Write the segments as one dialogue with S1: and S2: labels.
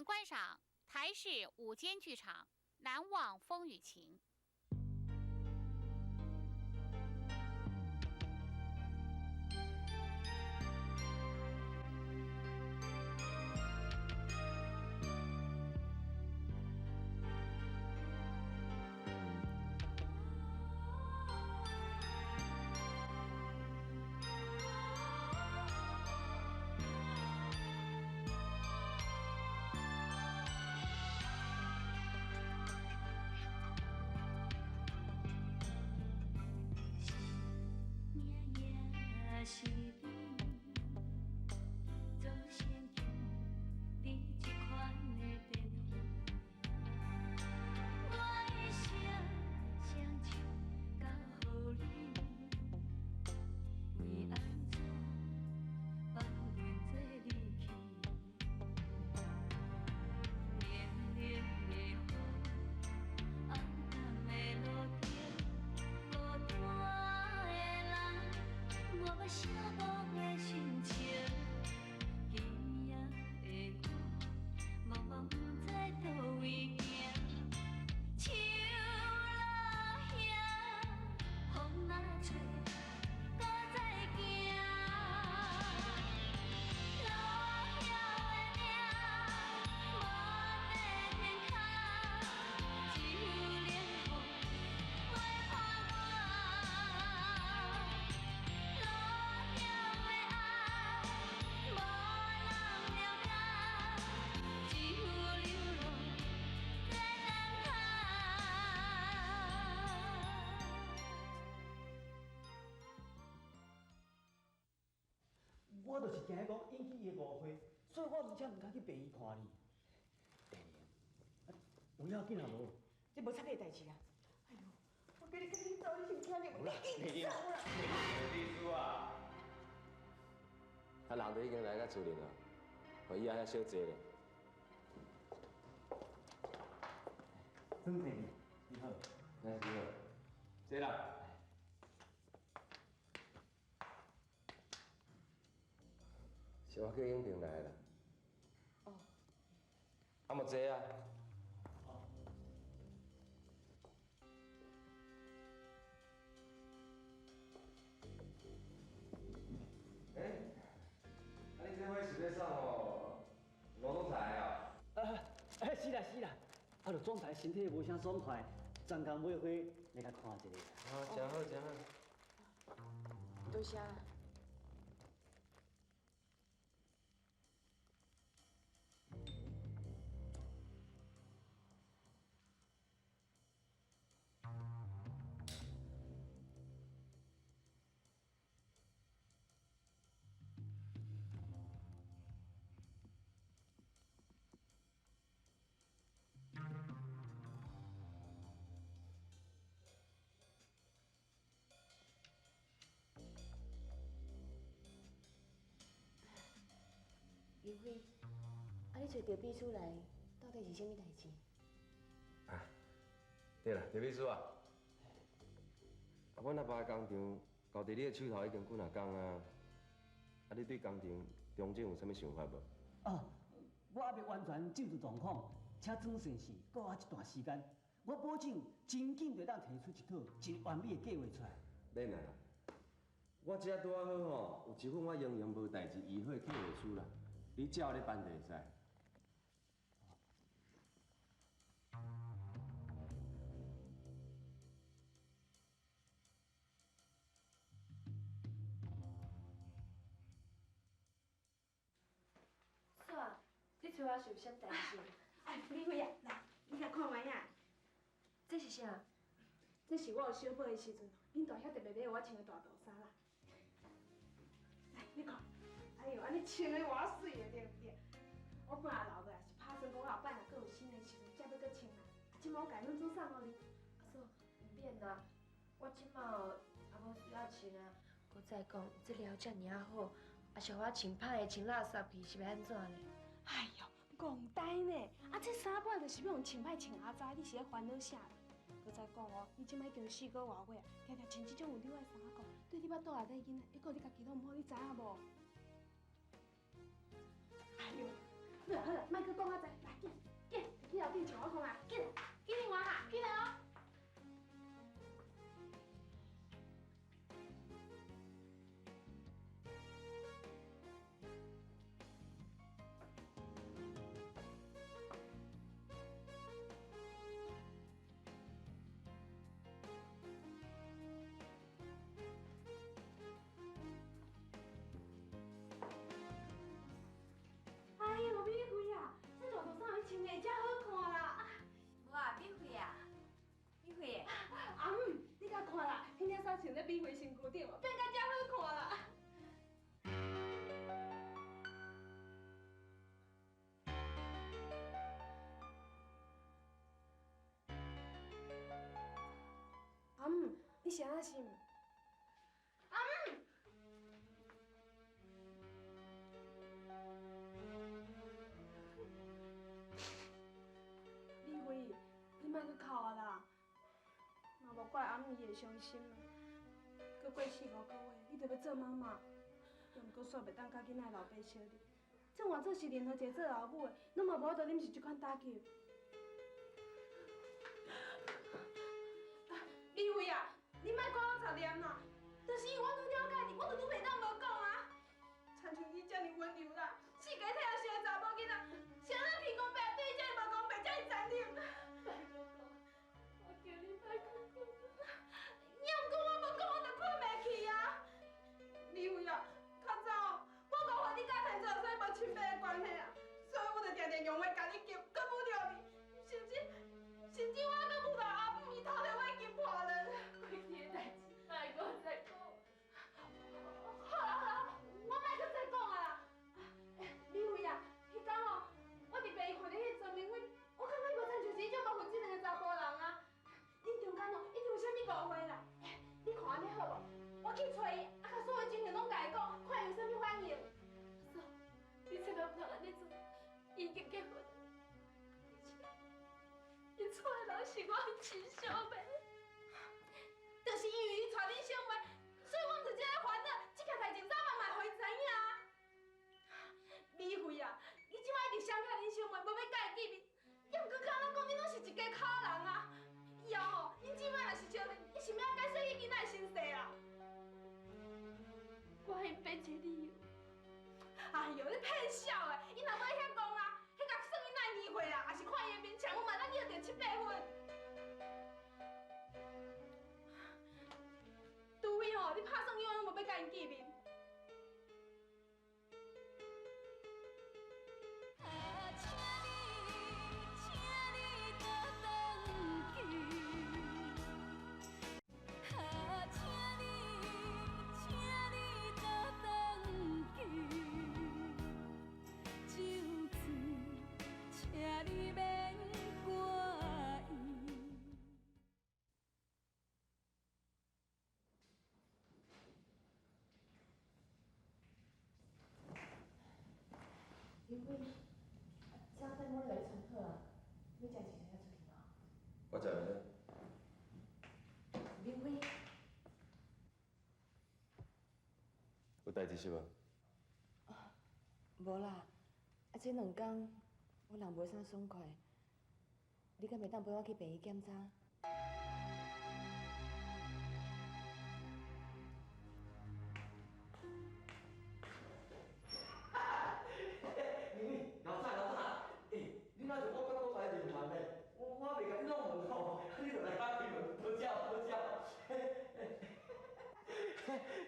S1: 请观赏台视午间剧场《难忘风雨情》。
S2: 我就是惊讲引起伊的误会，所以我而且唔敢去陪伊看你。有要紧啊无？
S3: 这无插个代志啊！哎呦，我跟你走，你是唔听你？
S2: 有啦，你走啦！
S4: 秘书啊，
S5: 人都已经来到厝里了，我以后还小坐咧。
S2: 曾经理，你好。
S5: 你好。
S4: 坐啦。
S5: 是我叫永平来啦。哦。啊，莫坐啊。你这回是要送哦，罗总裁啊？
S2: 是啦是啦，啊，就总裁身体无啥爽快，专工买花来甲看一下。
S5: 好，真好真好。
S3: 多谢。刘辉，你找赵秘书来，到底是啥物代志？
S5: 啊，对啦，赵秘书啊，阮阿爸的工厂交伫你的手头已经几若工啊，你对工厂重整有啥物想法无？
S2: 哦，我还未完全进入状况，请装顺势，搁我一段时间，我保证真紧就当提出一套真完美的计划出来。
S5: 免啦，我遮拄啊好吼，有一份我营养无代志议会计划书啦。你照咧办就会使。
S6: 嫂，你找我是有啥代志？
S3: 哎，李慧啊，来，你来看卖啊。
S6: 这是啥？
S3: 这是我有小宝的时阵，恁大兄特别买我穿的大肚衫啦。来，你看，哎呦，安尼穿的偌水的，对不对？我本来留落来是打算讲后摆若阁有新的时阵，才要阁穿啦。即摆我家恁做送互你。
S6: 嫂，唔免啦，我即摆也无需要穿啊。搁再讲，这料遮尔啊好，啊像我穿歹的、穿垃圾去是要安怎呢？
S3: 哎呦，戆呆呢！啊，这衫本来就是要用穿歹穿阿早，你是咧烦恼啥？搁再讲哦，你即摆已经4个外月啊，常常穿这种有纽的衫裤，对你腹肚内底囡仔，还有你家己拢唔好，你知影无？哎呦，好啦好啦，莫搁讲啊，知来。啥心？李辉，你莫去哭啊啦！若无怪阿姆伊会伤心啊。搁过4、5个月，你就要做妈妈，又毋过煞袂当甲囡仔老爸相离。这换做是任何一个做后母的，拢嘛无法度忍受这款打击。李辉啊，你莫管我杂念啦，就是因为我愈了解你，我就愈袂当无讲啊。亲像你遮尔温柔啦，世界体也是个查某囡仔，谁人天公伯对你遮尔无公平，遮尔残忍？拜托哥，我叫你莫讲讲。你毋讲我无讲，我就困袂去啊。李辉啊，较早我误会你甲田做生无亲爸的关系啊，所以我就常常用话甲你急，搁侮辱你，甚至我还搁侮辱阿母伊偷着我金破人。过去的代志，莫搁再讲。好啦，我莫搁再讲啊啦。李辉啊，迄天吼，我伫病院看到迄陈明伟，我感觉伊无亲像是迄种无负责任的查甫人啊。恁中间吼一定有啥物误会啦。你看安尼好无？我去找伊，啊，甲所有情形拢甲伊讲，看伊有啥物反应。嫂，你千万不通安尼做，伊已经结婚，伊娶的人是我的亲小妹。就是因为伊娶恁小妹，所以我毋是这个烦恼，这件代志早晚嘛互伊知影啊。李辉啊，你即摆一直伤害恁小妹，无要甲伊见面，也毋过敢若讲你拢是一家卡人啊。以后吼，恁即摆若是相认，你是要解释伊囡仔的身世啊？我还变一个理由。哎呦，你骗笑的！伊若要遐讲啊，迄甲算伊哪年岁啊，也是看伊的面相，我嘛当约着7、8分。除非吼，你拍算永远无要甲因见面。
S6: 林辉，早等我来冲好啊，你食一下出去喏。
S5: 我食袂了。
S6: 林辉，
S5: 有代志是无？
S6: 无啦，啊这2天我人无啥爽快，你敢袂当陪我去病院检查？
S2: 你哪像我刚刚来连环的，我袂甲你弄问吼，你就来甲你问，多谢多谢。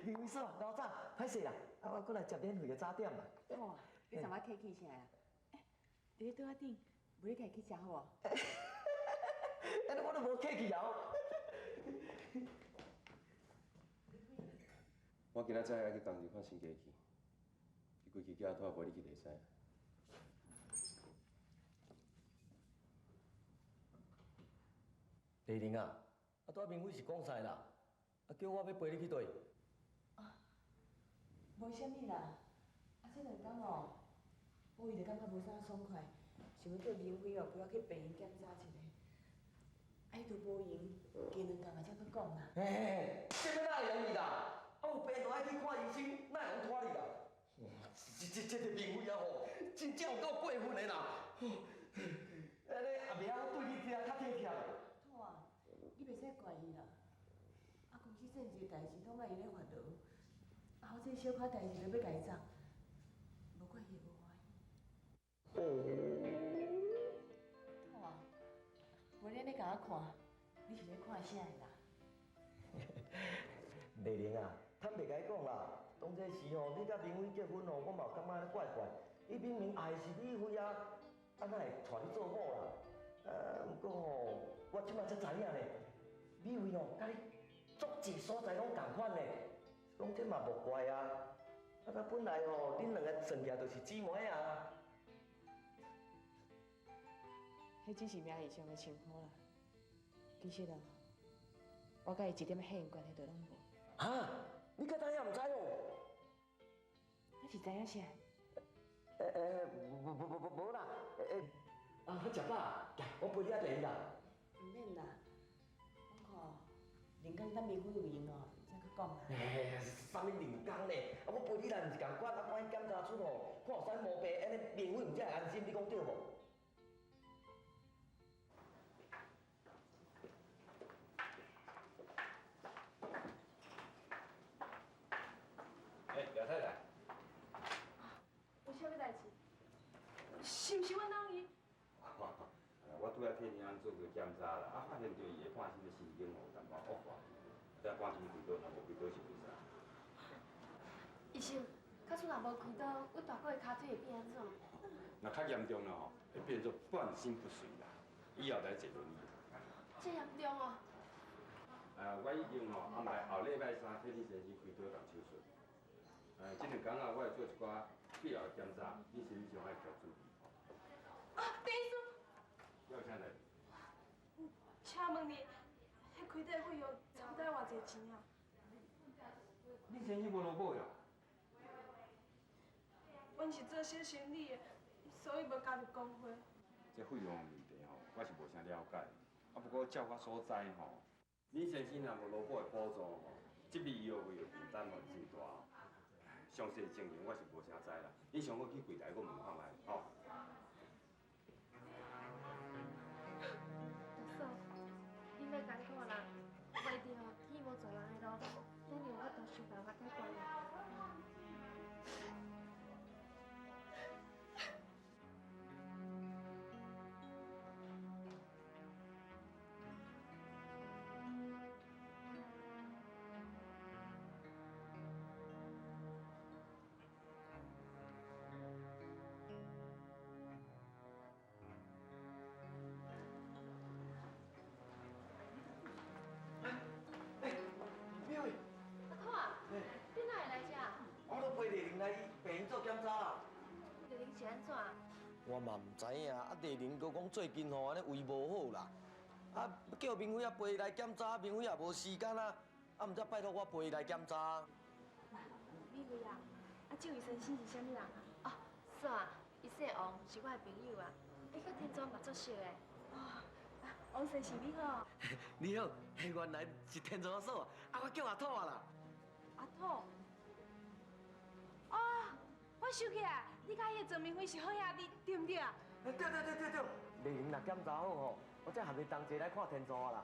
S2: 林伟嫂，老早，歹势啦，我过来接免费的早点啦。
S6: 哇，你怎么客气起来啊？你咧桌仔顶，无你家己食好无？
S2: 安尼我都无客气哦。
S5: 我今仔早爱去工地看新家去，伊规气寄拖陪你去地西。
S2: 丽玲啊，拄明伟是讲啥啦？叫我要陪你去倒？
S6: 无啥物啦，这2天哦，我伊就感觉无啥爽快，想要叫明辉哦陪我去病院检查一下。伊就无闲，加2天嘛才搁讲啦。
S2: 嘿，这要哪会容易啦？有病就爱去看医生，哪会通拖你啦？这个明辉啊吼，真正有够过分的啦！安尼也袂晓对你听较体贴的。
S6: 好啊，你袂使怪伊啦。公司正一个代志拢爱伊咧烦恼，好这小可代志就要甲伊做，无怪伊会无欢喜。好啊，无你安尼甲我看，你是咧看啥的啦？
S2: 丽玲啊，坦白甲你讲啦，当这时吼，你甲明辉结婚吼，我嘛有感觉怪怪。伊明明爱的是李辉啊，哪会带你做某啦？不过吼，我即摆才知影呢，李辉吼，甲你足济所在拢共款呢，讲这嘛无怪啊。本来吼，恁2个算起来就是姊妹啊。
S6: 迄只是名义上的称呼啦，其实啊，我甲伊一点血缘关系都拢无。
S2: 哈，你敢当也唔知哦？
S6: 你是知影啥？
S2: 无啦，好食饱，我陪你啊坐啦。
S6: 唔免啦，我看人工等面开有闲哦，再去讲啦。
S2: 啥物人工呢？我陪你来毋是共款，万一检查出吼看有啥毛病，安尼面会毋才会安心，你讲对无？
S4: 廖太太，
S3: 有啥物代志？是毋是阮翁伊？
S4: 我拄仔替你做过检查啦，发现着伊下半身的神经有淡薄恶化，再赶紧开刀，若无开刀是袂使。
S7: 医生，假使若无开刀，阮大哥的骹腿会变安怎？
S4: 若较严重了吼，会变做半身不遂啦，以后来坐轮椅。
S7: 这严重哦！
S4: 我已经吼安排后礼拜三替你先生开刀动手术。这2天啊，我会做一寡必要的检查，你身体上爱调注意。
S3: 第一次，
S4: 要啥代志？
S3: 请问你，迄开刀费用差不多偌济钱啊？
S4: 你先生无落保呀？
S3: 阮是做小生意的，所以无加入工会。
S4: 这费用问题吼，我是无啥了解。不过照我所知吼，你先生若无劳保的补助吼，这笔医药费的负担嘛真大。详细情形我是无啥知啦，你上好去柜台，我问看卖，吼。
S7: 大嫂，恁要艰苦啦，袂着天无助人的路，咱有法度想办法解决啦。
S2: 苗伟，
S7: 阿土啊，你哪会来遮？
S2: 我都陪丽玲来病院做检查啦。
S7: 丽玲是安怎？
S2: 我嘛唔知影，丽玲佮讲最近吼安尼胃无好啦，叫明辉陪伊来检查，明辉也无时间啊，毋则拜托我陪伊来检查。
S3: 美惠啊，这位先生是啥物人啊？
S7: 哦，嫂啊，伊姓王，是我的朋友啊，伊甲天庄嘛作熟的。
S3: 王先生你好。
S2: 你好，原来是天庄嫂我叫阿土啊啦。
S3: 阿土。哦，我想起来，你甲迄个郑明辉是好兄弟，对毋对啊？
S2: 对，丽玲若检查好吼，我再含你同齐来看天庄啦。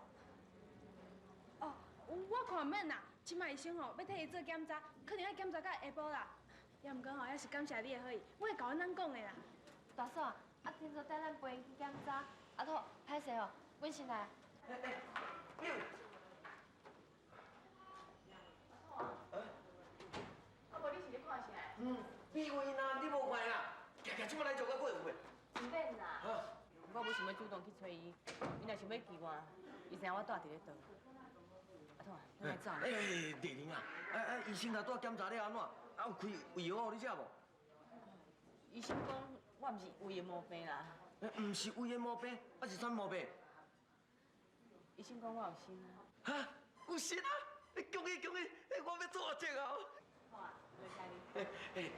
S3: 哦，我看免啦，即摆医生吼要替伊做检查，可能要检查到下晡啦。也毋过吼，也是感谢你的好意，我会甲阮翁讲的啦。
S7: 大嫂啊，天庄带咱陪因去检查。阿土，歹势哦，阮先来。
S2: 苗。
S6: 啊，无你是咧看啥？
S2: 美惠呐，你无看啦？行，即摆来做到过有袂？
S6: 唔免啦。我无想要主动去找伊，伊若想要见我，伊知影我住伫咧倒。阿土啊，咱来走。
S2: 丽玲啊，医生若拄检查了安怎？有开胃药互你食无？
S6: 医生讲我毋是胃的毛病啦，
S2: 毋是胃的毛病，是啥毛病？
S6: 医生讲我有心啊。
S2: 哈，有心啊！恭喜，我要做这啊！
S6: 好啊，袂使你。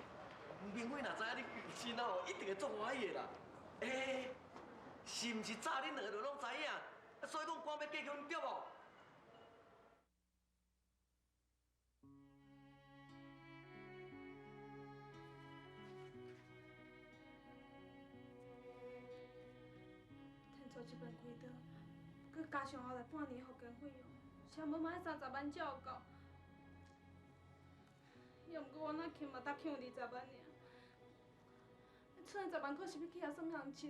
S2: 明辉若知影你有心啊，一定会做欢喜的啦。是毋是早恁两个就拢知影？所以讲官要嫁给阮对无？
S3: 天做这边开刀，佮加上后来半年复健费用，差无买30万才有够。也毋过我那欠嘛，才欠20万尔。剩的10万可是要去遐算人笑。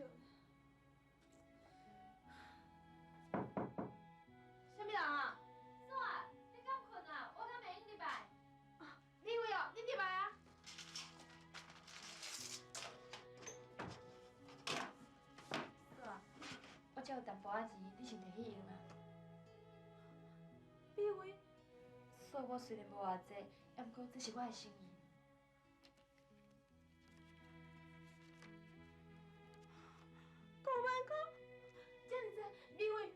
S3: 啥物人啊？
S7: 嫂啊，你敢困啊？我敢袂用入来。
S3: 美惠哦，你入来啊！
S7: 嫂啊，我只有淡薄仔钱，你是袂去用啊？
S3: 美惠，
S7: 嫂，我虽然无偌济，也毋过这是我的心意。
S3: 5万块，这尔济，美惠，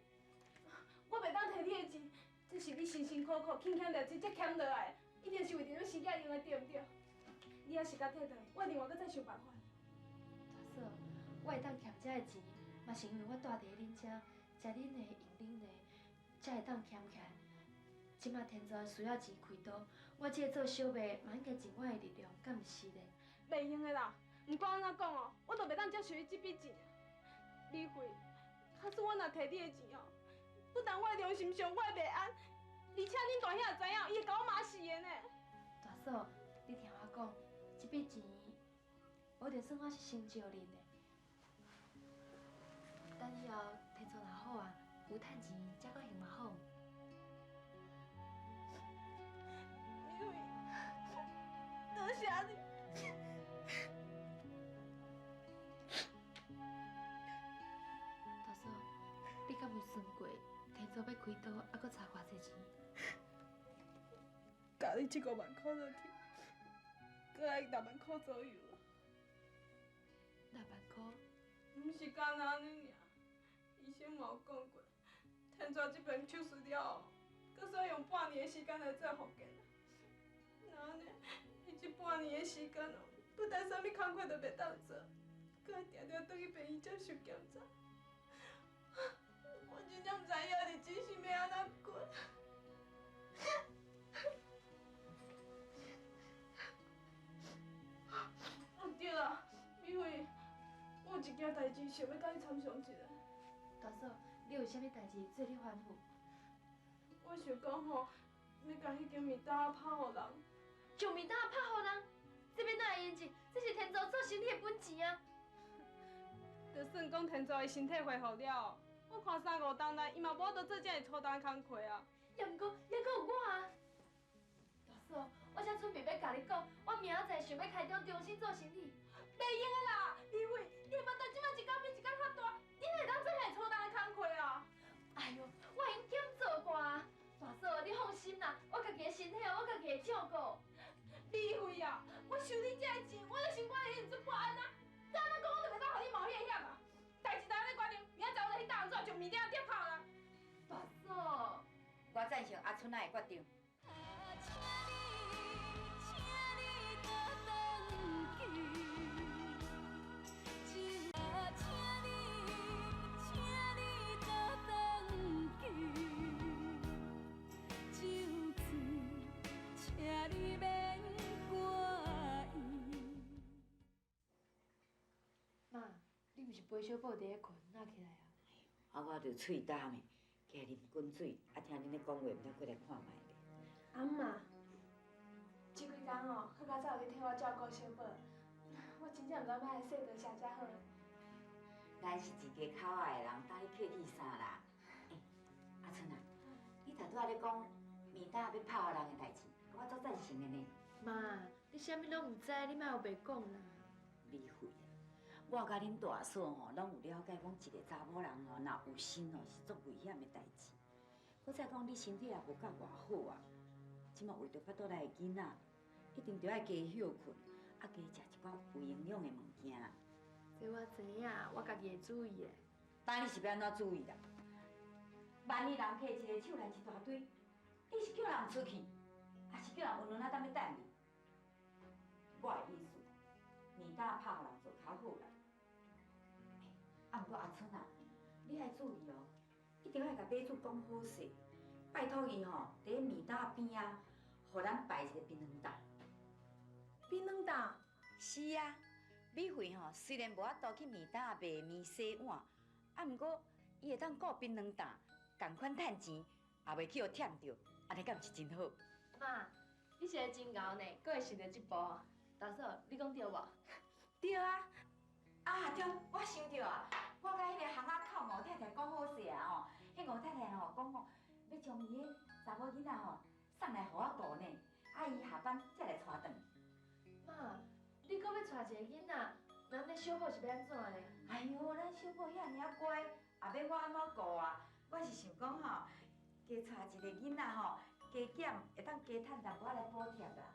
S3: 我袂当摕你的钱，这是苦苦轻欠着钱才欠落来，一定是为着你生囝用的，对毋对？你要是甲替代，我另外搁再想办法。
S7: 大嫂，我会当欠这个钱，嘛是因为我住伫恁遮，食恁的、用恁的，才会当欠起来。即马天早需要钱开刀，我这个做小妹嘛应该尽我的力量，敢毋是咧？
S3: 袂用的啦，毋管安怎讲哦，我都袂当接受伊这笔钱。李慧，假使我若摕你的钱哦，不但我的良心上我会袂安，而且恁大兄也知影，伊会甲我骂死的呢。
S7: 大嫂，你听我讲，这笔钱，我就算我是先借恁的。等以后天做若好啊，有趁钱才搁用嘛好。
S3: 李慧，多谢你。
S7: 大嫂，你敢有算过，天做要开刀，还搁差偌济钱？
S3: 加你这5万块落去，搁爱6万块左右啊。
S7: 6万块？
S3: 毋是干那安尼尔，医生嘛有讲过，天抓这边手术了后，搁需要用半年的时间来做复健。那安尼，伊这半年的时间哦，不但啥物工课都袂当做，搁要定定倒去病院接受检查。我真正毋知影日子是要安怎过。对啦，美惠。 我有一件代志想要甲你参详一下。
S7: 大嫂，你有啥物代志做你吩咐？
S3: 我想讲吼，要甲迄间面搭拍互人。
S7: 就面搭拍互人，这边哪会用钱？这是天造做身体的本钱啊！
S3: 就算讲天造伊身体恢复了，我看3、5天内伊嘛无法度做这样粗重的工课啊。
S7: 也毋过有我啊！大嫂，我才准备要甲你讲，我明仔载想要开张重新做生意。
S3: 袂用的啦，李慧，你目瞪即摆一天比一天较大，你哪会当做遐粗重的工课啊？
S7: 哎呦，我已经减做过啊！大嫂，你放心啦，我家己的身体我家己会照顾。
S3: 李慧啊，我收你这个钱，我的心肝会用出破案啊！再安怎讲我就袂当互你冒迄个险啊！代志就安尼决定，明仔载我就去大做，就面顶点拍人。
S7: 大嫂，
S8: 我赞成阿春仔的决定。
S7: 妈，你毋是陪小宝伫咧困，哪起来啊？
S8: 啊，我着喙干的，起来啉滚水，啊，听恁咧讲话，毋通过来看卖咧。
S3: 阿嬷，这几天哦，好佳早有你替我照顾小宝，我真正毋知要来说多谢才好。
S8: 咱是一家口爱的人，当你客气啥啦？阿春啊，你头拄仔咧讲面搭要拍互人的代志，我足赞成的呢。
S7: 妈，你啥物拢毋知，你莫有白讲啦。
S8: 李慧啊，我甲恁大嫂吼，拢有了解，讲一个查某人吼，若有心哦，是足危险的代志。搁再讲你身体也无甲偌好啊，即马为着腹肚内的囡仔，一定着爱加休困，啊加食一寡有营养的物件。
S7: 这我知影，我家己会注意的。
S8: 当你是要安怎注意啦？万一人摕一个手来一大堆，你是叫人出去，还是叫人温润啊，当要等你？我的意思，面搭拍互人做较好啦。啊，毋过阿春啊，你爱注意哦，一定要甲买主讲好势，拜托伊吼，伫咧面搭边啊，互咱摆一个槟榔档。
S3: 槟榔档？
S8: 是啊，美惠吼，虽然无法度去面搭卖面洗碗，啊，毋过伊会当顾槟榔档，共款趁钱，也袂去互忝着，安尼敢毋是真好？
S7: 妈，你是个真牛呢，阁会想到这步。大嫂，你讲对无？
S8: 对啊，啊对，我想着啊，我甲迄个巷仔口吴太太讲好势啊吼，迄吴太太吼讲吼，要将伊个查某囡仔吼送来互我顾呢，啊伊下班才来带转。
S7: 妈，你阁要带一个囡仔，咱咧小宝是要安怎的？
S8: 哎呦，咱小宝遐尔乖，也要我安怎顾啊？我是想讲吼，加带一个囡仔吼，加减会当加趁淡薄仔来补贴啦。